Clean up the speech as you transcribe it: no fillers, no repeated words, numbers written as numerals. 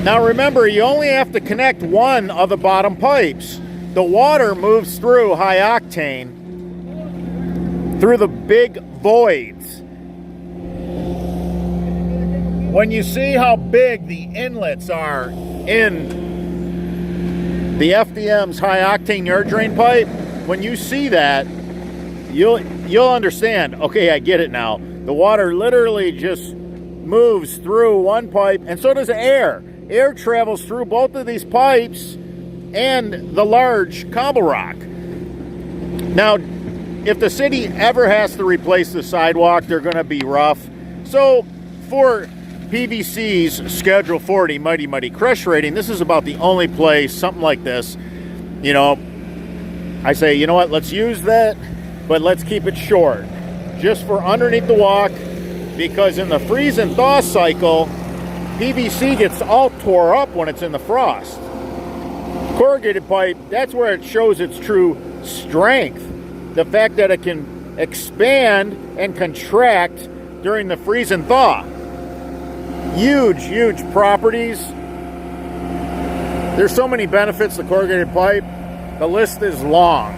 Now remember, you only have to connect one of the bottom pipes. The water moves through high octane through the big voids. When you see how big the inlets are in the FDM's high octane yard drain pipe, when you see that, you'll understand. Okay, I get it now. The water literally just moves through one pipe, and so does air. Air travels through both of these pipes and the large cobble rock. Now, if the city ever has to replace the sidewalk, they're going to be rough. So for PVC's Schedule 40 Mighty Mighty Crush rating, this is about the only place something like this, you know, I say, you know what, let's use that, but let's keep it short. Just for underneath the walk, because in the freeze and thaw cycle, PVC gets all tore up when it's in the frost. Corrugated pipe, that's where it shows its true strength. The fact that it can expand and contract during the freeze and thaw. Huge, huge properties. There's so many benefits to corrugated pipe. The list is long.